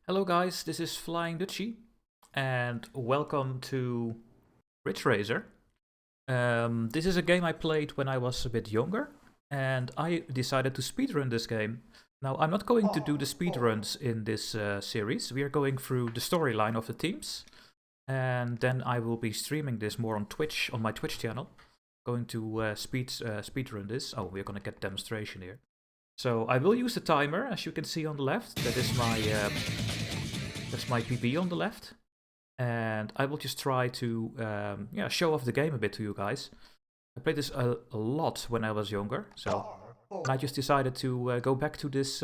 Hello guys, this is Flying Dutchie, and welcome to Ridge Racer. This is a game I played when I was a bit younger, and I decided to speedrun this game. Now, I'm not going to do the speedruns in this series. We are going through the storyline of the teams, and then I will be streaming this more on Twitch, on my Twitch channel. Going to speedrun this. Oh, we're gonna get demonstration here. So I will use the timer, as you can see on the left. That is my PB on the left, and I will just try to show off the game a bit to you guys. I played this a lot when I was younger, so I just decided to go back to this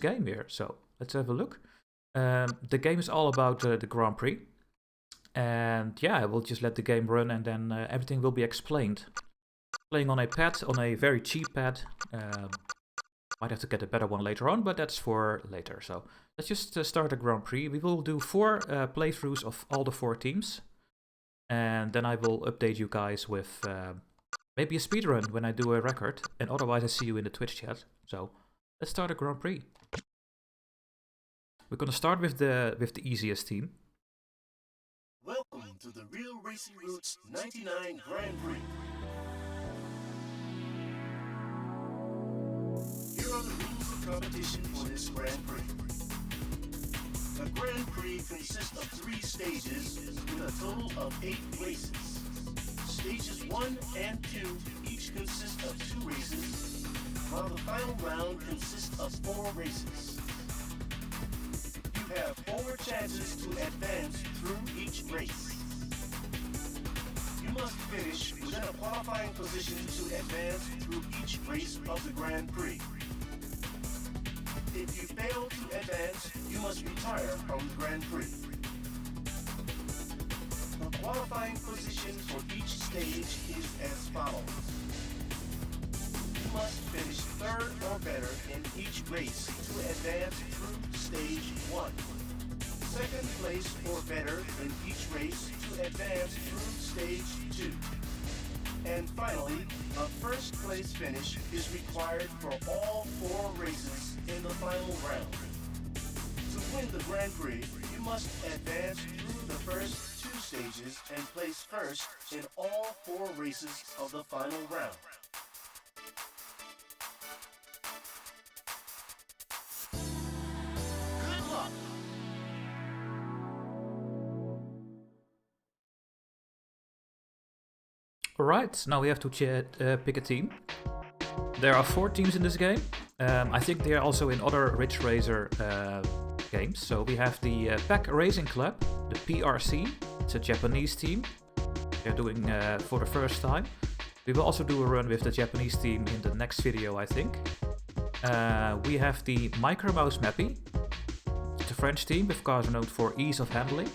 game here. So let's have a look. The game is all about the Grand Prix, and yeah, I will just let the game run, and then everything will be explained. Playing on a pad, on a very cheap pad. Might have to get a better one later on, but that's for later. So let's just start the Grand Prix. We will do 4 playthroughs of all the 4 teams. And then I will update you guys with maybe a speedrun when I do a record. And otherwise I see you in the Twitch chat. So let's start the Grand Prix. We're going to start with the easiest team. Welcome to the Real Racing Roots 99 Grand Prix. Here are the rules of competition for this Grand Prix. The Grand Prix consists of 3 stages with a total of 8 races. Stages 1 and 2 each consist of 2 races, while the final round consists of 4 races. You have 4 chances to advance through each race. You must finish within a qualifying position to advance through each race of the Grand Prix. If you fail to advance, you must retire from the Grand Prix. The qualifying position for each stage is as follows. You must finish 3rd or better in each race to advance through stage 1. 2nd place or better in each race to advance through stage 2. And finally, a 1st place finish is required for all 4 races in the final round. To win the Grand Prix, you must advance through the first 2 stages and place 1st in all 4 races of the final round. Good luck! Alright, now we have to pick a team. There are 4 teams in this game. I think they are also in other Ridge Racer games. So we have the Pack Racing Club, the PRC. It's a Japanese team. They're doing for the first time. We will also do a run with the Japanese team in the next video, I think. We have the Mrboutsky. It's a French team with cars known for ease of handling.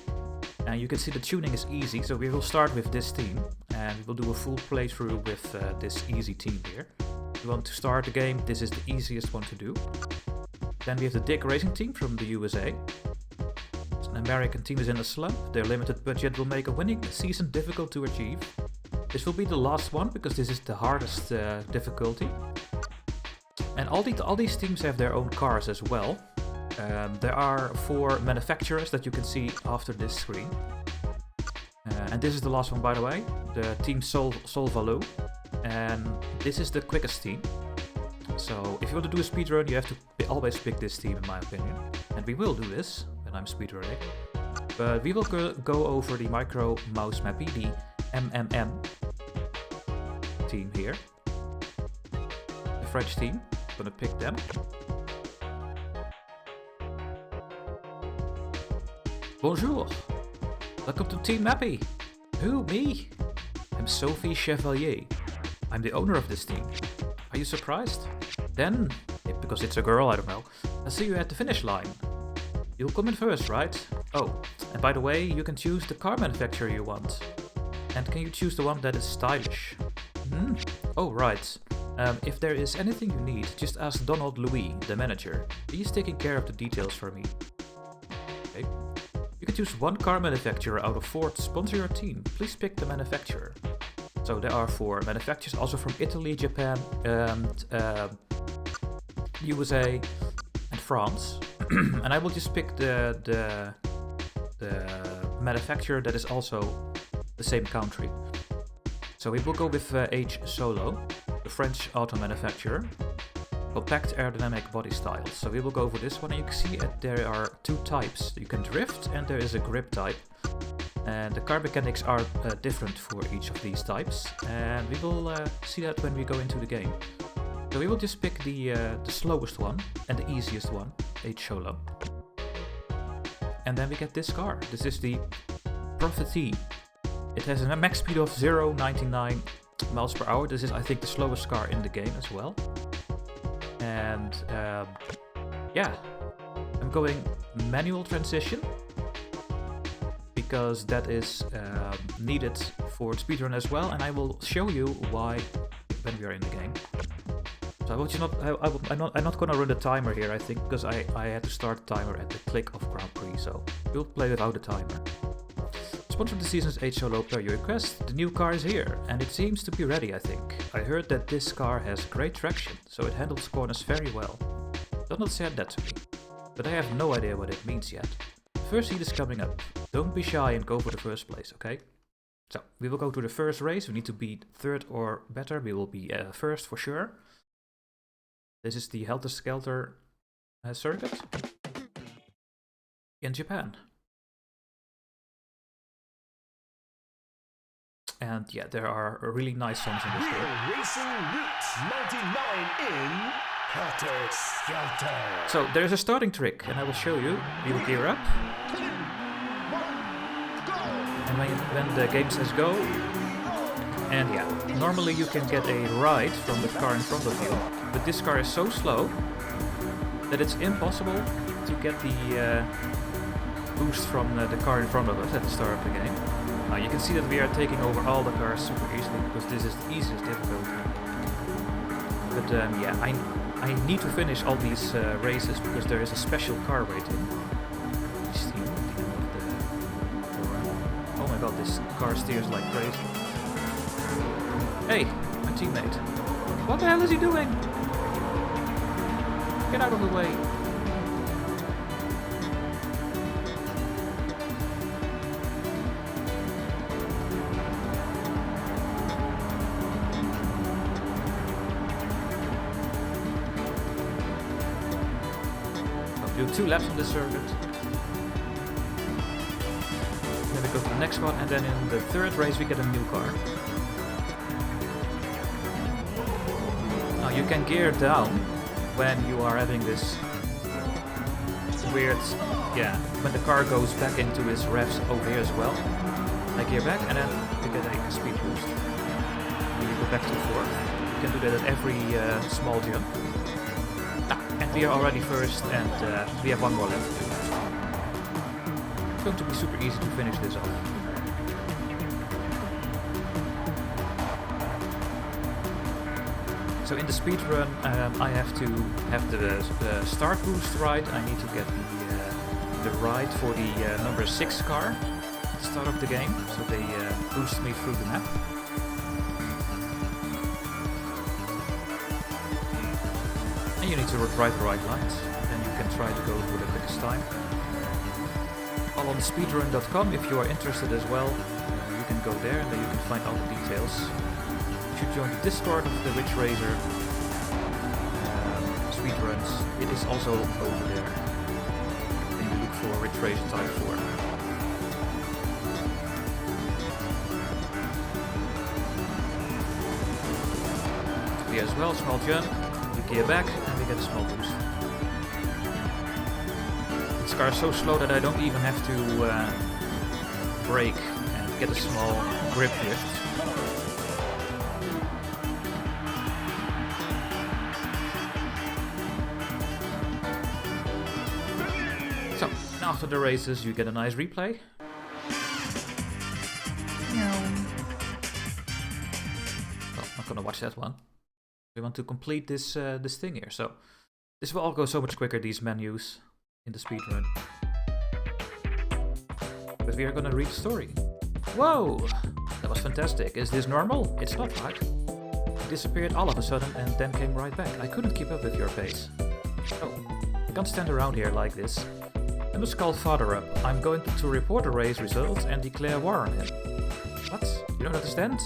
And you can see the tuning is easy, so we will start with this team. And we will do a full playthrough with this easy team here. If you want to start the game, this is the easiest one to do. Then we have the Dick Racing team from the USA. An American team is in a slump. Their limited budget will make a winning season difficult to achieve. This will be the last one because this is the hardest difficulty. And all these teams have their own cars as well. There are 4 manufacturers that you can see after this screen. And this is the last one, by the way, the team solvalou. And this is the quickest team. So if you want to do a speedrun, you have to always pick this team, in my opinion. And we will do this when I'm speedrunning. But we will go over the Mrboutsky, the M.M.M team here. The French team. I'm gonna pick them. Bonjour! Welcome to Team Mappy! Who, me? I'm Sophie Chevalier. I'm the owner of this team. Are you surprised? Then, because it's a girl, I don't know, I'll see you at the finish line. You'll come in first, right? Oh, and by the way, you can choose the car manufacturer you want. And can you choose the one that is stylish? Oh, right. If there is anything you need, just ask Donald Louis, the manager. He's taking care of the details for me. Okay. You can choose 1 car manufacturer out of 4 to sponsor your team. Please pick the manufacturer. So there are 4 manufacturers, also from Italy, Japan, and USA, and France. And I will just pick the manufacturer that is also the same country. So we will go with H Solo, the French auto manufacturer. Compact aerodynamic body style. So we will go for this one, and you can see that there are two types. You can drift and there is a grip type. And the car mechanics are different for each of these types. And we will see that when we go into the game. So we will just pick the slowest one and the easiest one, H Solo. And then we get this car. This is the Prix. It has a max speed of 0.99 miles per hour. This is, I think, the slowest car in the game as well. And yeah, I'm going manual transition because that is needed for speedrun as well, and I will show you why when we are in the game. So I will just I'm not gonna run the timer here, I think, because I had to start the timer at the click of Grand Prix, so we'll play without the timer. Sponsor of the season is H Solo per your request. The new car is here, and it seems to be ready, I think. I heard that this car has great traction, so it handles corners very well. Donald said that to me, but I have no idea what it means yet. First heat is coming up. Don't be shy and go for the first place, okay? So, we will go to the first race. We need to be third or better. We will be first for sure. This is the Helter Skelter circuit in Japan. And yeah, there are really nice songs in this game. Racing Route 99 in Helter Skelter. So there's a starting trick, and I will show you. We will gear up. And when the game says go, and yeah, normally you can get a ride from the car in front of you, but this car is so slow that it's impossible to get the boost from the car in front of us at the start of the game. You can see that we are taking over all the cars super easily because this is the easiest difficulty. But yeah, I need to finish all these races because there is a special car waiting. Oh my god, this car steers like crazy. Hey, my teammate. What the hell is he doing? Get out of the way. Do 2 laps on this circuit. Then we go to the next one, and then in the third race we get a new car. Now you can gear down when you are having this weird, yeah, when the car goes back into its revs over here as well. I gear back, and then you get a speed boost. And you go back to 4th. You can do that at every small jump. And we are already first, and we have one more left to do. It's going to be super easy to finish this off. So in the speedrun, I have to have the start boost right. I need to get the ride for the number 6 car at the start of the game, so they boost me through the map. You need to drive the right lines, and you can try to go for the quickest time. All on speedrun.com if you are interested as well. You can go there, and then you can find all the details. You should join the Discord of the Rich Racer speedruns. It is also over there. And you look for Rich Racer Type 4. We as well, small jump. Gear back, and we get a small boost. This car is so slow that I don't even have to brake and get a small grip lift. So, after the races you get a nice replay. Well, not gonna watch that one. We want to complete this this thing here, so this will all go so much quicker, these menus in the speedrun. But we are gonna read the story. Whoa! That was fantastic. Is this normal? It's not, right? It disappeared all of a sudden and then came right back. I couldn't keep up with your pace. Oh, I can't stand around here like this. I must call father up. I'm going to report the race results and declare war on him. What? You don't understand?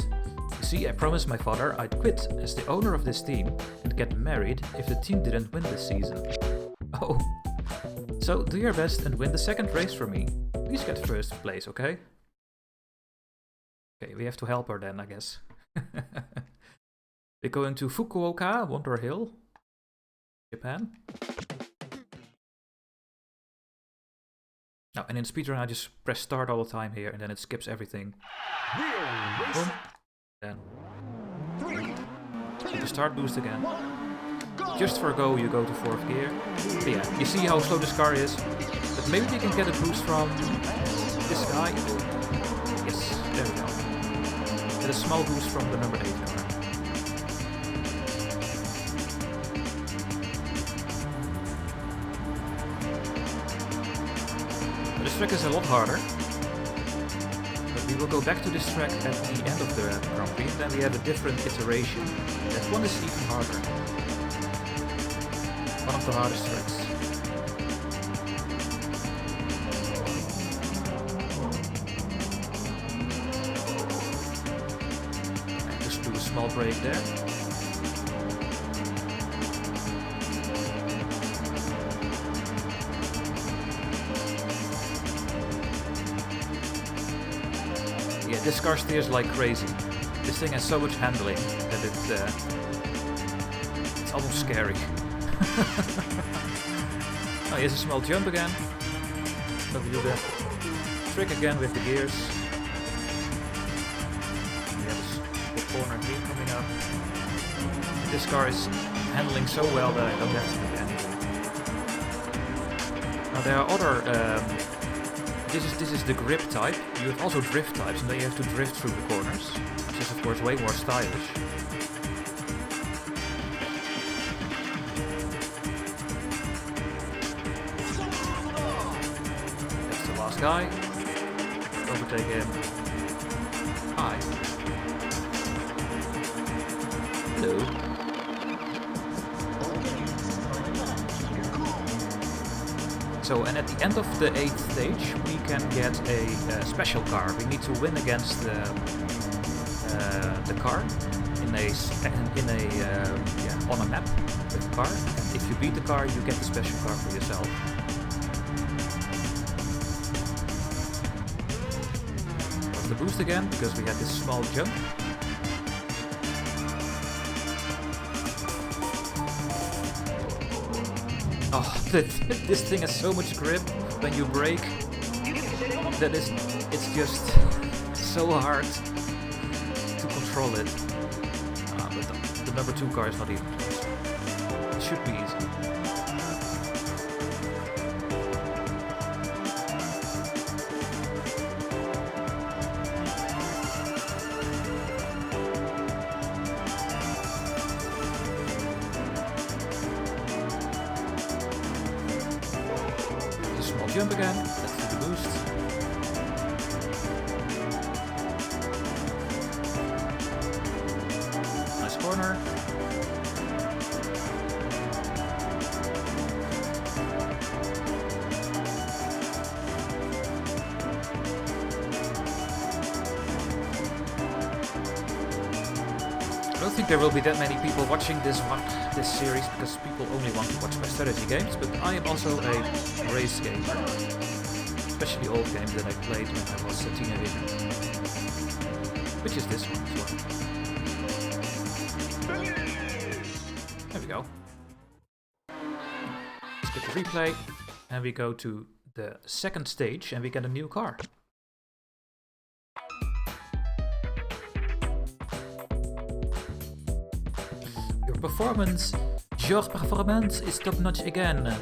You see, I promised my father I'd quit as the owner of this team and get married if the team didn't win this season. Oh. So do your best and win the second race for me. Please get first place, okay? Okay, we have to help her then, I guess. We're going to Fukuoka, Wonder Hill, Japan. Now, and in speedrun I just press start all the time here and then it skips everything. Boom. Then. The start boost again. Just for a go you go to 4th gear. But yeah, you see how slow this car is. But maybe we can get a boost from this guy. Yes, there we go. Get a small boost from the number 8 car. This track is a lot harder, but we will go back to this track at the end of the Grand Prix, and then we have a different iteration. That one is even harder. One of the hardest tracks. And just do a small break there. This car steers like crazy. This thing has so much handling that it's almost scary. Oh, here's a small jump again. So we do the trick again with the gears. We have a corner here coming up. This car is handling so well that I don't have to do anything. Now there are other This is the grip type. You have also drift types, and then you have to drift through the corners, which is of course way more stylish. That's the last guy. Overtake him. Hi. Hello. So, and at the end of the 8th stage, we can get a special car. We need to win against the car on a map with the car. And if you beat the car, you get the special car for yourself. Got the boost again because we had this small jump. Oh, this thing has so much grip when you brake that it's just so hard to control it. But the number 2 car is not even close. It should be easy. Jump again, let's do the boost. Nice corner. I don't think there will be that many people watching this series because people only want to watch my strategy games, but I am also a race gamer, especially old games that I played when I was a teenager, which is this one as well. There we go. Let's get the replay, and we go to the 2nd stage, and we get a new car. Your performance is top-notch again.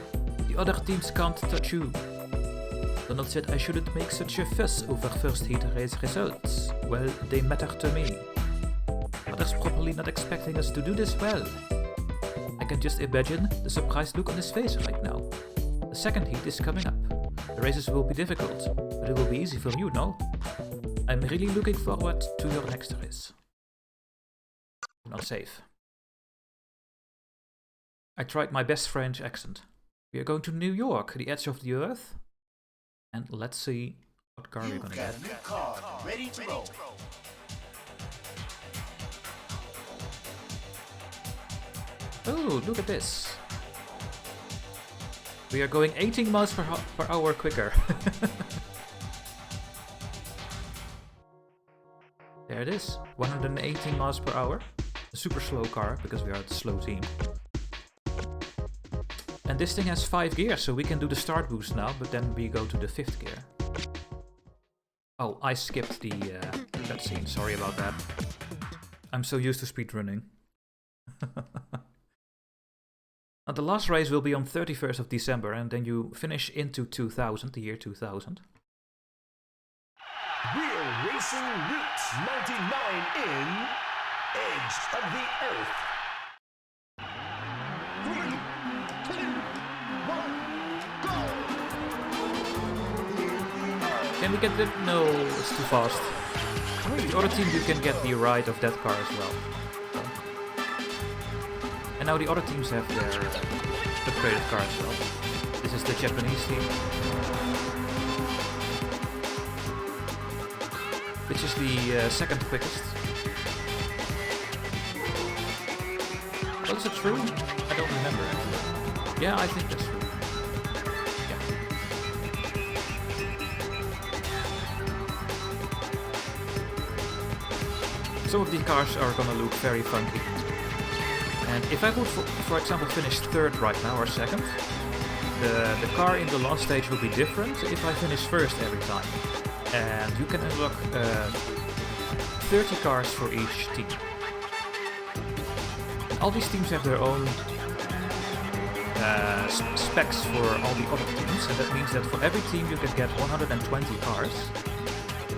The other teams can't touch you. Donald said I shouldn't make such a fuss over first heat race results. Well, they matter to me. Others probably not expecting us to do this well. I can just imagine the surprised look on his face right now. The 2nd heat is coming up. The races will be difficult, but it will be easy for you, no? I'm really looking forward to your next race. Not safe. I tried my best French accent. We are going to New York, the edge of the earth. And let's see what car we're gonna get. You've got a new car ready to roll. Oh, look at this. We are going 18 miles per hour quicker. There it is, 118 miles per hour. A super slow car, because we are the slow team. And this thing has 5 gears, so we can do the start boost now, but then we go to the 5th gear. Oh, I skipped the cutscene, sorry about that. I'm so used to speedrunning. Now, the last race will be on 31st of December, and then you finish into 2000, the year 2000. We're racing Route 99 in Edge of the Earth. 3, 2, 1, go! Can we get the... No, it's too fast. The other team, you can get the ride of that car as well. And now the other teams have their upgraded car as well. This is the Japanese team. Which is the second quickest. Oh, is it true? I don't remember actually. Yeah, I think that's true. Yeah. Some of these cars are gonna look very funky. And if I would, for example, finish 3rd right now, or 2nd, the car in the last stage will be different if I finish 1st every time. And you can unlock 30 cars for each team. And all these teams have their own specs for all the other teams, and that means that for every team you can get 120 cars.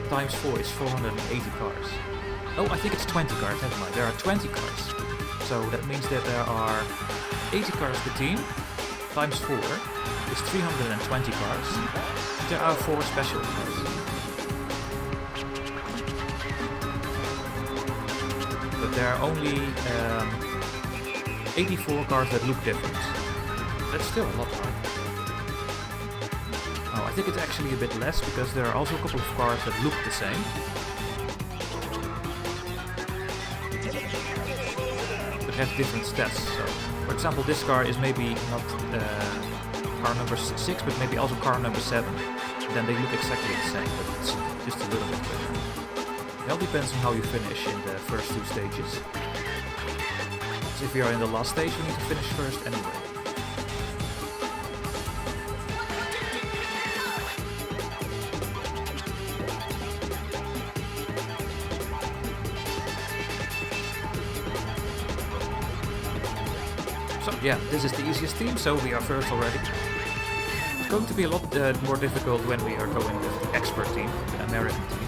Times 4 is 480 cars. Oh, I think it's 20 cars, never mind. There are 20 cars. So that means that there are 80 cars per team, times 4 is 320 cars. There are 4 special cars. But there are only 84 cars that look different. That's still a lot, right? Oh, I think it's actually a bit less, because there are also a couple of cars that look the same. Have different stats. So, for example, this car is maybe not car number 6, but maybe also car number 7. Then they look exactly the same, but it's just a little bit better. It all depends on how you finish in the first 2 stages. So if you are in the last stage, you need to finish first anyway. Yeah, this is the easiest team, so we are first already. It's going to be a lot more difficult when we are going with the expert team, the American team.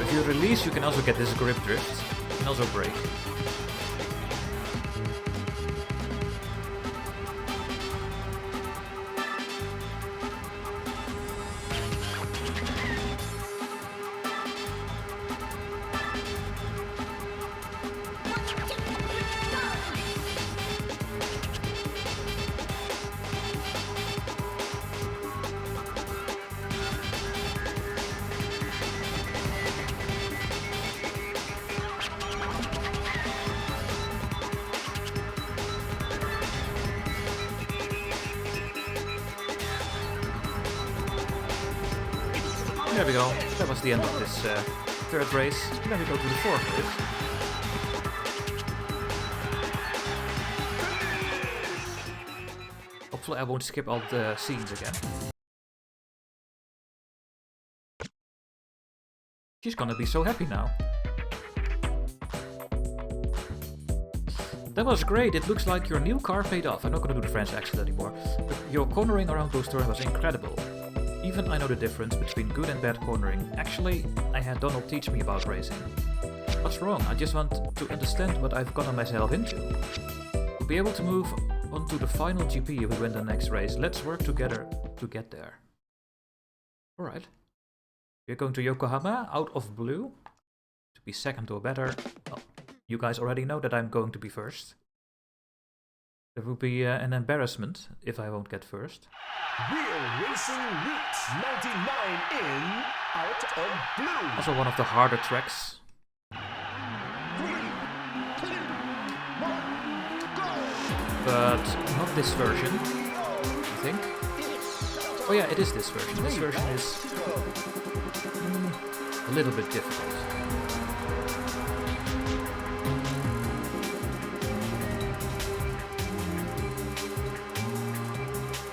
If you release, you can also get this grip drift, and also brake. There we go, that was the end of this 3rd race. And then we go to the 4th race. Hopefully I won't skip all the scenes again. She's gonna be so happy now. That was great. It looks like your new car paid off. I'm not gonna do the French accent anymore. But your cornering around those turns was incredible. Even I know the difference between good and bad cornering. Actually, I had Donald teach me about racing. What's wrong? I just want to understand what I've gotten myself into. To be able to move on to the final GP if we win the next race. Let's work together to get there. Alright. We're going to Yokohama, out of blue. To be second or better. Well, you guys already know that I'm going to be first. It would be an embarrassment if I won't get first. Real Racing Route 99 in Out of Blue. Also one of the harder tracks. 3, 2, 1, go! But not this version, I think. Oh yeah, it is this version. This version is a little bit difficult.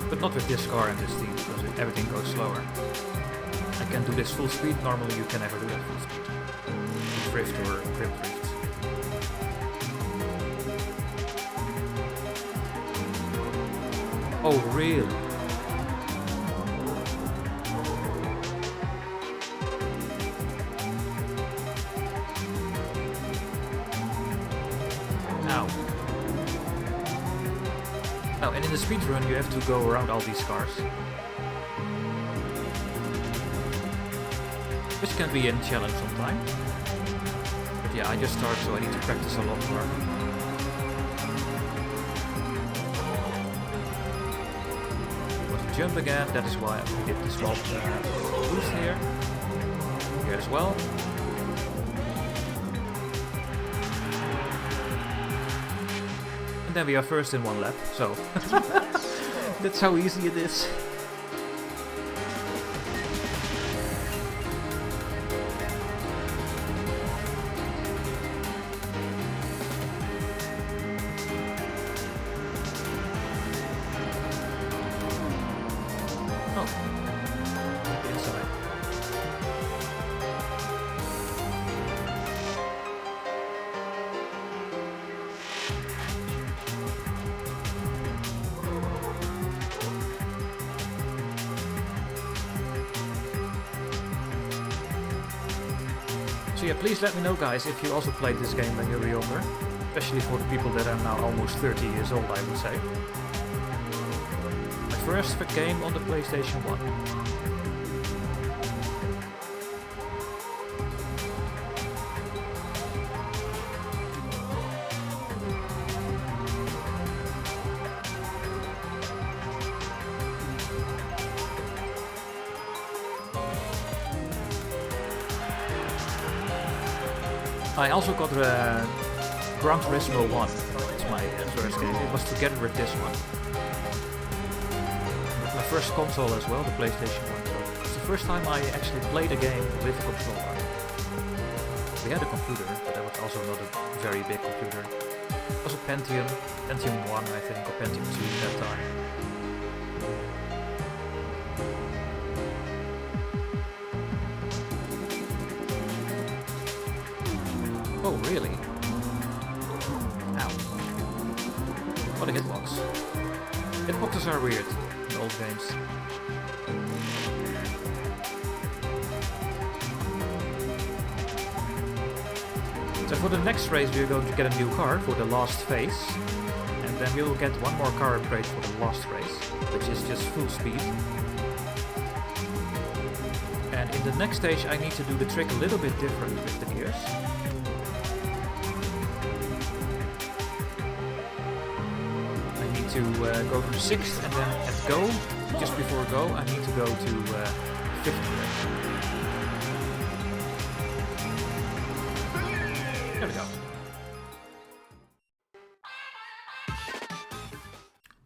But not with this car and this team, because everything goes slower. I can do this full speed, normally you can never do that full speed. Drift or grip drift. Oh, really? Now. Now, and in the speedrun you have to go around all these cars. Which can be a challenge sometimes. But yeah, I just started, so I need to practice a lot more. Jump again, that is why I did the small boost here. Here as well. And then we are first in one lap, so that's how easy it is. So yeah, please let me know guys if you also played this game when you were younger. Especially for the people that are now almost 30 years old, I would say. My first game on the PlayStation 1. I also got Gran Turismo 1. It's my first game. It was together with this one. My first console as well, the PlayStation 1. So it's the first time I actually played a game with a controller. We had a computer, but that was also not a very big computer. It was a Pentium 1 I think, or Pentium 2 at that time. Oh, really? Ow. What a hitbox. Hitboxes are weird in old games. So for the next race we are going to get a new car for the last phase. And then we will get one more car upgrade for the last race, which is just full speed. And in the next stage I need to do the trick a little bit different with the gears. To go from 6th and then at go, just before go, I need to go to 5th gear. There we go.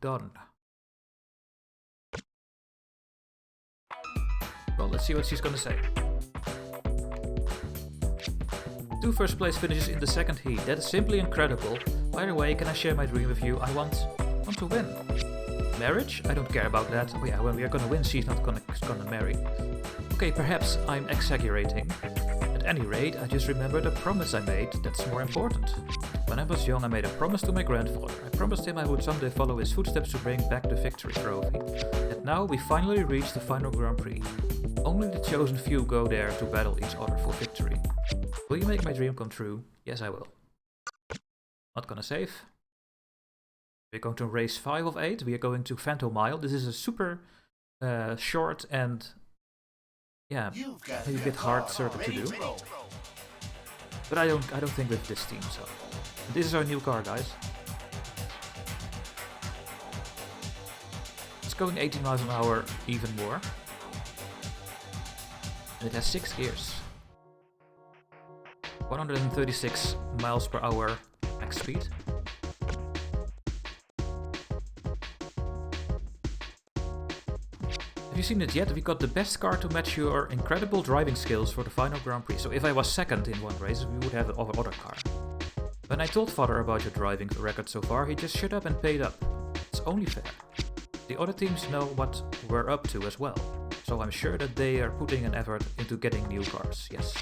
Done. Well, let's see what she's gonna say. 2 first place finishes in the second heat. That is simply incredible. By the way, can I share my dream with you? I want to win. Marriage? I don't care about that. Oh yeah, when we are gonna win, she's not gonna marry. Okay, perhaps I'm exaggerating. At any rate, I just remembered a promise I made that's more important. When I was young, I made a promise to my grandfather. I promised him I would someday follow his footsteps to bring back the victory trophy. And now we finally reached the final Grand Prix. Only the chosen few go there to battle each other for victory. Will you make my dream come true? Yes, I will. Not gonna save. We're going to race 5 of 8. We are going to Phantom Mile. This is a super short and maybe a bit hard circuit to do. But I don't think with this team, so. This is our new car, guys. It's going 80 miles an hour, even more. And it has 6 gears. 136 miles per hour max speed. Have you seen it yet? We got the best car to match your incredible driving skills for the final Grand Prix. So if I was second in one race, we would have the other car. When I told father about your driving record so far, he just shut up and paid up. It's only fair. The other teams know what we're up to as well. So I'm sure that they are putting an effort into getting new cars, yes.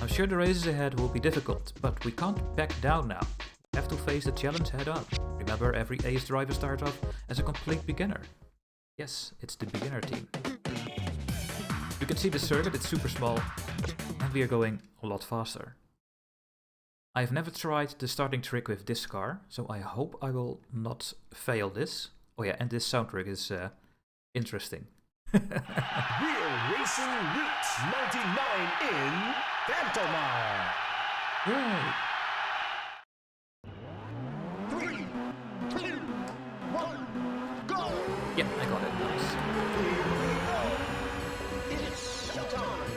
I'm sure the races ahead will be difficult, but we can't back down now. We have to face the challenge head on. Remember, every ace driver starts off as a complete beginner. Yes, it's the beginner team. You can see the circuit, it's super small, and we are going a lot faster. I've never tried the starting trick with this car, so I hope I will not fail this. Oh yeah, and this sound trick is interesting. We're racing Route 99 in Phantom Mile. Yay! 3, 2, 1, go! Yeah, I got it. Nice. It's showtime.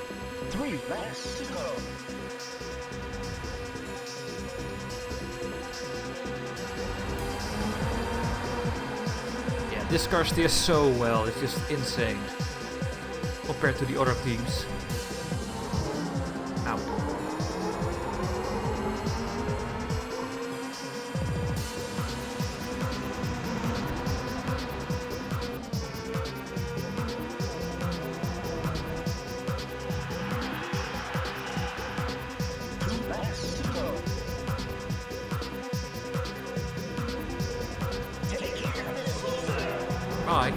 3 laps to go. Yeah, this car steers so well. It's just insane compared to the other teams. Ow. Bye.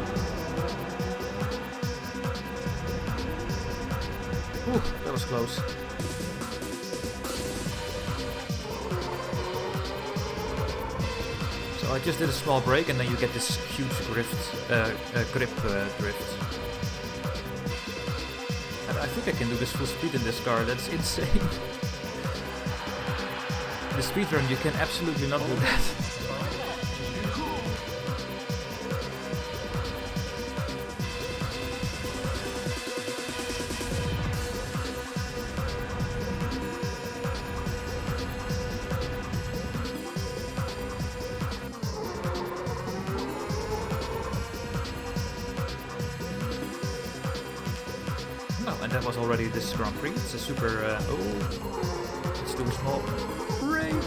Ooh, that was close. So I just did a small break and then you get this huge grip drift. And I think I can do this full speed in this car, that's insane. In the speedrun you can absolutely not do that. And that was already this Grand Prix. It's a super. Let's do a small break.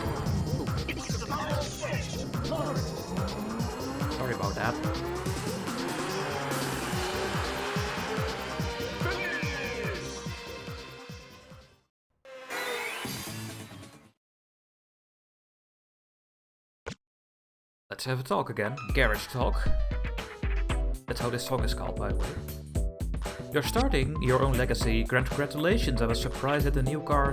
Sorry about that. Let's have a talk again. Garage talk. That's how this song is called, by the way. You're starting your own legacy. Congratulations! I was surprised that the new car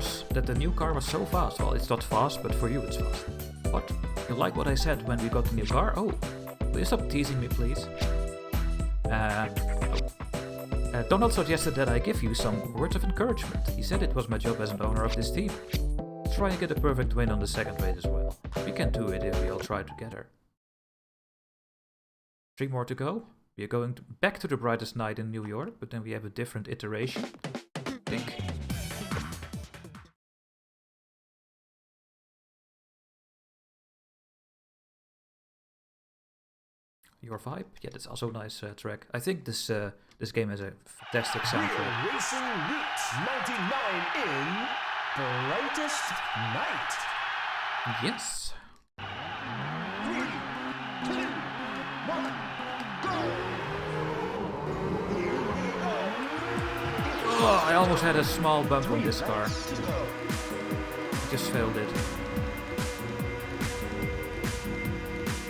was so fast. Well, it's not fast, but for you it's fast. What? You like what I said when we got the new car? Oh, will you stop teasing me, please? Donald suggested that I give you some words of encouragement. He said it was my job as an owner of this team. Try and get a perfect win on the second race as well. We can do it if we all try together. 3 more to go. We are going back to the brightest night in New York, but then we have a different iteration, I think. Your Vibe? Yeah, that's also a nice track. I think this game has a fantastic soundtrack. Racing Route 99 in Brightest Night. Yes. 3, 2, 1. Oh, I almost had a small bump on this car. I just failed it.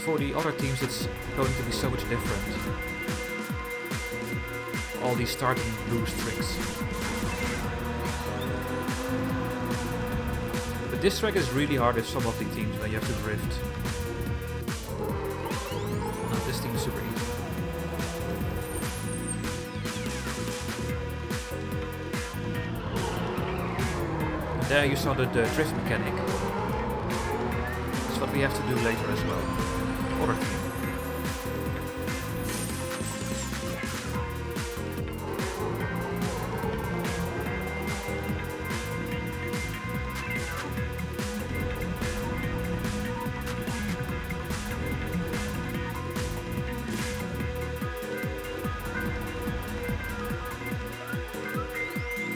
for the other teams it's going to be so much different. All these starting boost tricks. But this track is really hard with some of the teams when you have to drift. This team is super easy. And there you saw the drift mechanic. That's what we have to do later as well. Other team.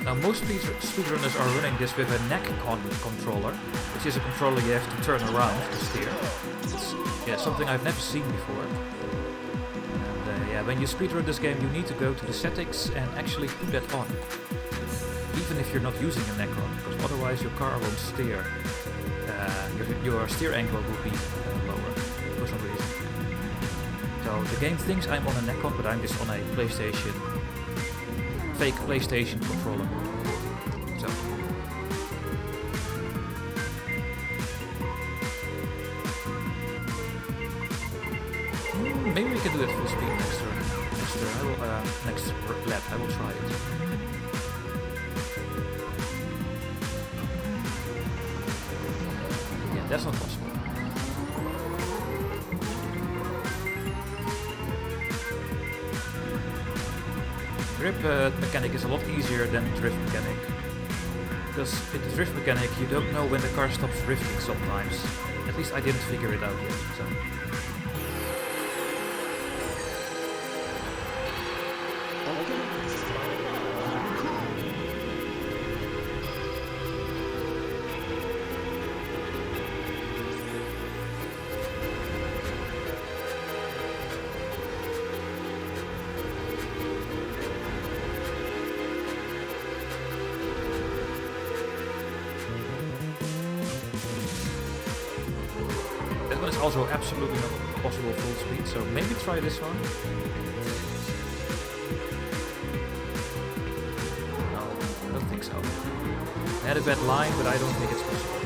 Now most speedrunners are running this with a neck controller, which is a controller you have to turn around to steer. It's something I've never seen before. And yeah, when you speedrun this game you need to go to the settings and actually put that on. Even if you're not using a neck on, because otherwise your car won't steer. Your steer angle will be lower for some reason. So the game thinks I'm on a neck on, but I'm just on a PlayStation. Fake PlayStation controller. So. Maybe we can do it full speed next turn. Next lap. I will try it. Yeah, that's not possible. Grip mechanic is a lot easier than the drift mechanic. Because in the drift mechanic you don't know when the car stops drifting sometimes. At least I didn't figure it out yet. So. It's also absolutely not possible full speed, so maybe try this one. No, I don't think so. I had a bad line, but I don't think it's possible.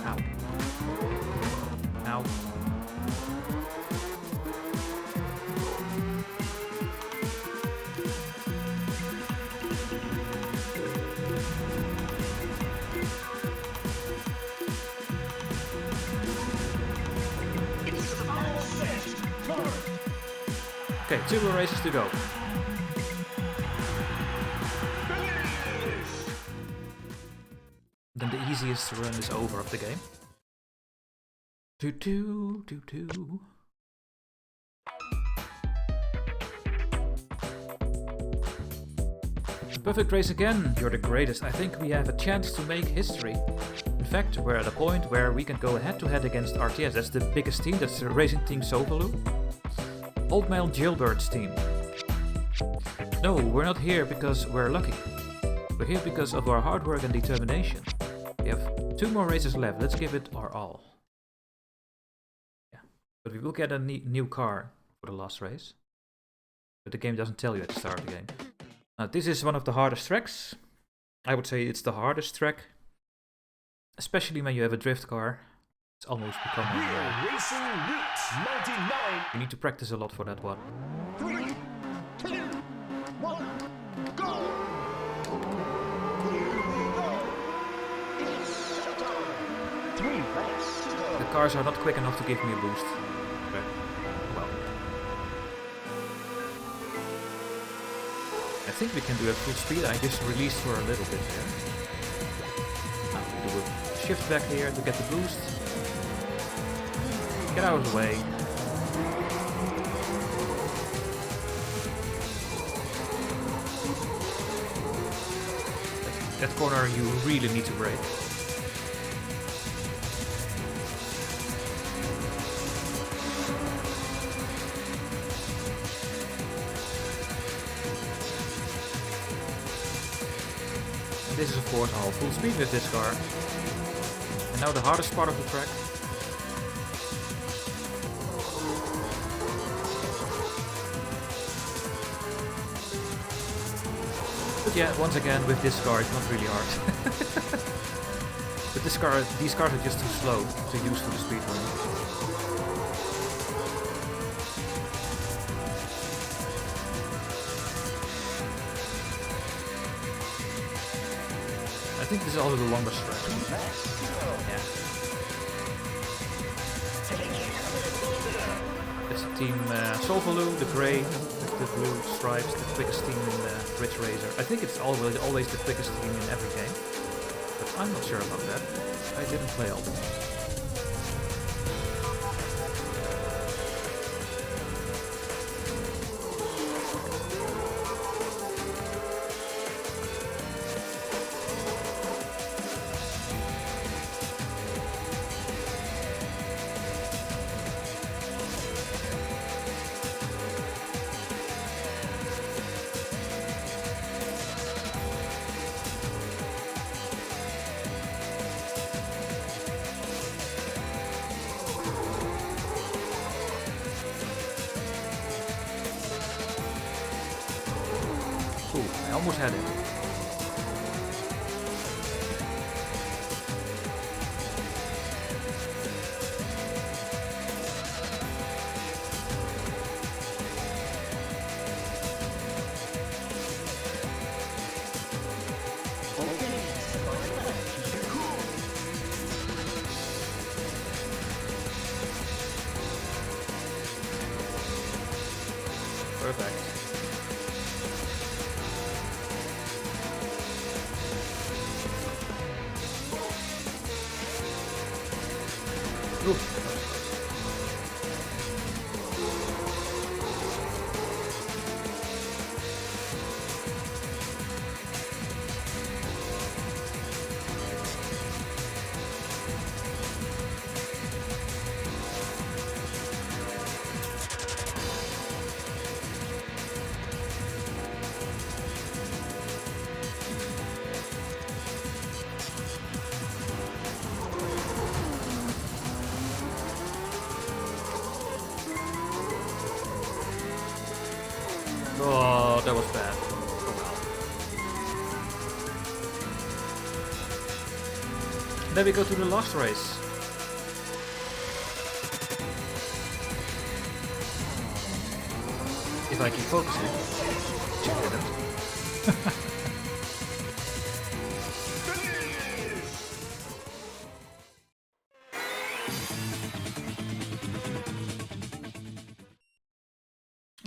Ow. Ow. Okay, 2 more races to go. Then the easiest run is over of the game. Do. Perfect race again, you're the greatest. I think we have a chance to make history. In fact, we're at a point where we can go head to head against RTS. That's the biggest team, that's the racing team solvalou. Old Male Jailbird's team. No, we're not here because we're lucky. We're here because of our hard work and determination. We have 2 more races left, let's give it our all. Yeah, but we will get a new car for the last race. But the game doesn't tell you at the start of the game. This is one of the hardest tracks. I would say it's the hardest track. Especially when you have a drift car. It's almost become a Racing Route 99. You need to practice a lot for that one. 3, 2, 1, go! Here we go! It's showtime! 3 laps to go. The cars are not quick enough to give me a boost. Okay. Well. I think we can do it full speed. I just released for a little bit here. Now we do a shift back here to get the boost. Get out of the way. That corner you really need to brake. This is of course all full speed with this car. And now the hardest part of the track. But yeah, once again with this car it's not really hard. But these cars are just too slow to use for the speedrun. I think this is also the longest track. Yeah. It's team Solvalou, the grey with the blue stripes, the quickest team in the Ridge Racer. I think it's always the quickest team in every game. But I'm not sure about that. I didn't play all the games. I almost had it. Perfect. Oh, that was bad. Oh well. Then we go to the last race. If I keep focusing. Check it out.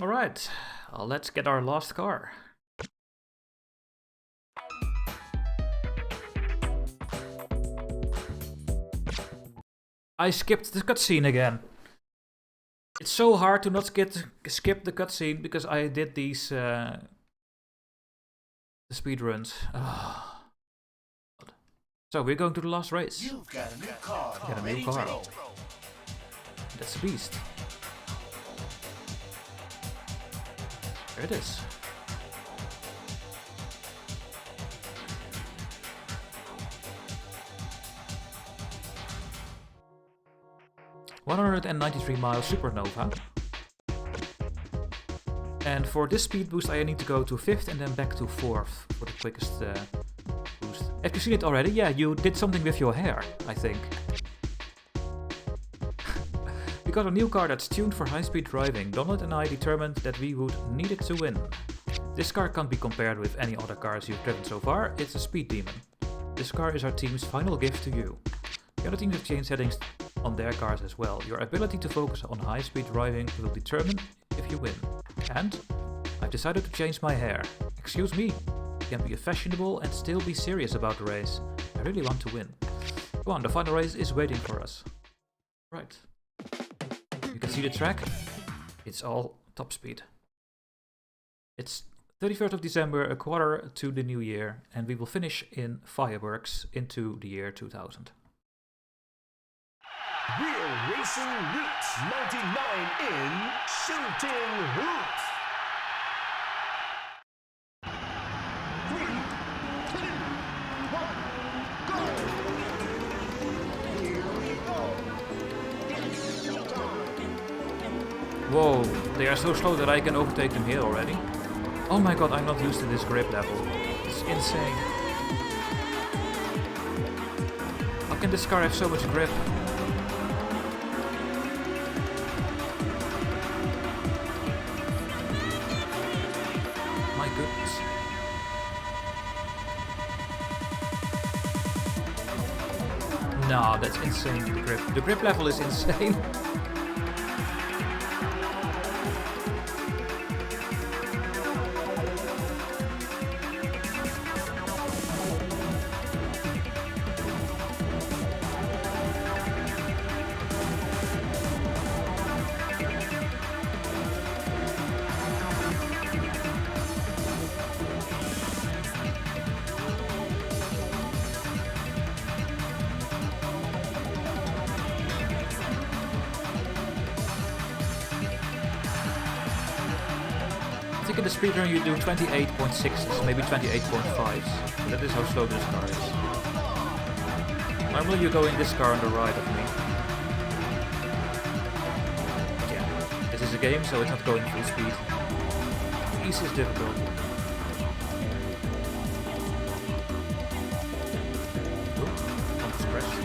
Alright, let's get our last car. I skipped the cutscene again. It's so hard to not skip the cutscene because I did these the speedruns. Oh. So we're going to the last race. You've got a new car. Got a new car. That's the beast. There it is. $193 Supernova. And for this speed boost I need to go to 5th and then back to 4th for the quickest boost. Have you seen it already? Yeah, you did something with your hair, I think. We got a new car that's tuned for high-speed driving. Donald and I determined that we would need it to win. This car can't be compared with any other cars you've driven so far, it's a speed demon. This car is our team's final gift to you. The other teams have changed settings on their cars as well. Your ability to focus on high-speed driving will determine if you win. And I've decided to change my hair. Excuse me, you can be fashionable and still be serious about the race. I really want to win. Come on, the final race is waiting for us. Right. You can see the track. It's all top speed. It's 31st of December, a quarter to the new year, and we will finish in fireworks into the year 2000. Real Racing Roots 99 in Shooting Hoops. 3, 2, Whoa, they are so slow that I can overtake them here already. Oh my god, I'm not used to this grip level. It's insane. How can this car have so much grip? My goodness. No, that's insane, the grip. The grip level is insane. I think in the speedrun you do 28.6s, maybe 28.5s. That is how slow this car is. Normally you go in this car on the right of me. But yeah, this is a game, so it's not going full speed. Easy is difficult. Oop, almost crashed.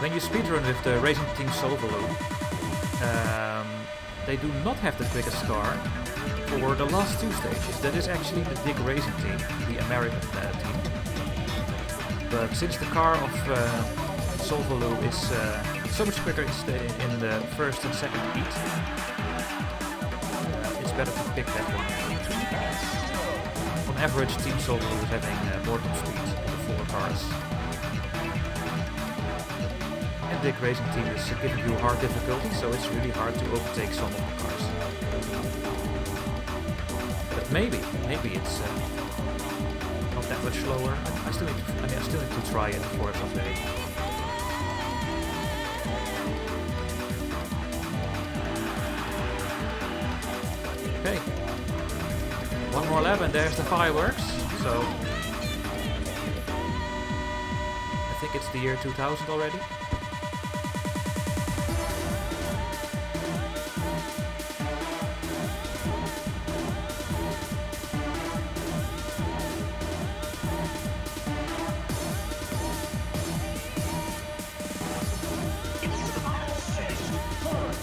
When you speedrun with the racing team solvalou, they do not have the quickest car for the last two stages. That is actually the big racing team, the American team. But since the car of solvalou is so much quicker in the first and second heat, it's better to pick that one. On average, team solvalou is having more top speed than the four cars. And the racing team is giving you hard difficulty, so it's really hard to overtake some of the cars. But maybe it's not that much slower. I still need to try it for someday. Okay, one more lap and there's the fireworks. So I think it's the year 2000 already.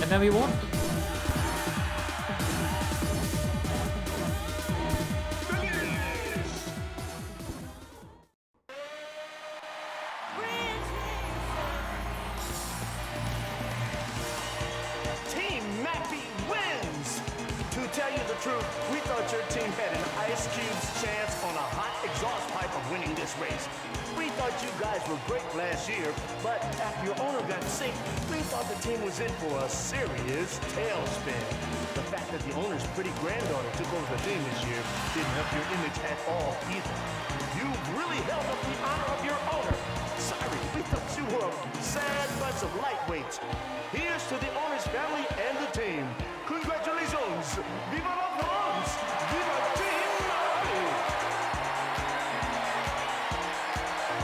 And then we won. Team Mappy wins! To tell you the truth, we thought your team had an ice cube's chance on a hot exhaust pipe of winning this race. We thought you guys were great last year, but after your owner got sick, we thought the team was in for a serious tailspin. The fact that the owner's pretty granddaughter took over the team this year didn't help your image at all either. You really held up the honor of your owner. Sorry, we thought you were a sad bunch of lightweights. Here's to the owner's family and the team. Congratulations! Viva la France! Viva Team Mappy!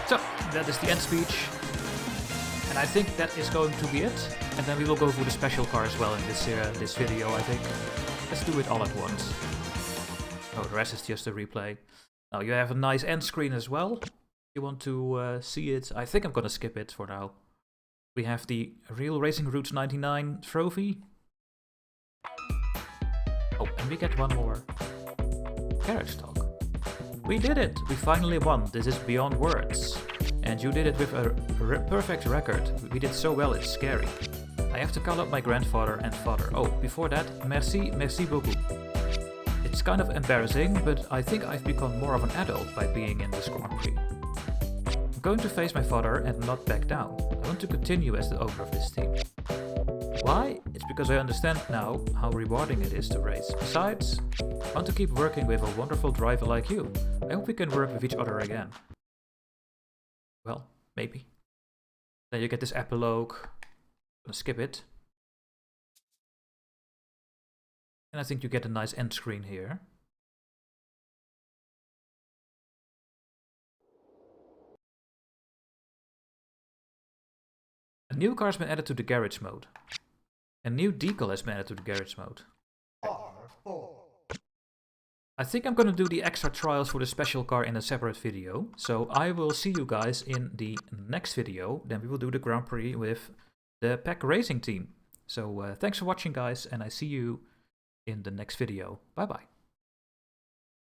So, that is the end speech. And I think that is going to be it. And then we will go for the special car as well in this video, I think. Let's do it all at once. Oh, the rest is just a replay. Now, you have a nice end screen as well. If you want to see it, I think I'm gonna skip it for now. We have the Real Racing Roots 99 trophy. Oh, and we get one more carriage talk. We did it! We finally won. This is beyond words. And you did it with a perfect record. We did so well, it's scary. I have to call up my grandfather and father. Oh, before that, merci beaucoup. It's kind of embarrassing, but I think I've become more of an adult by being in this Grand Prix. I'm going to face my father and not back down. I want to continue as the owner of this team. Why? It's because I understand now how rewarding it is to race. Besides, I want to keep working with a wonderful driver like you. I hope we can work with each other again. Well, maybe. Then you get this epilogue. Let's skip it. And I think you get a nice end screen here. A new car has been added to the garage mode. A new decal has been added to the garage mode. I think I'm gonna do the extra trials for the special car in a separate video. So I will see you guys in the next video. Then we will do the Grand Prix with the PAC Racing team. So thanks for watching, guys, and I see you in the next video. Bye bye.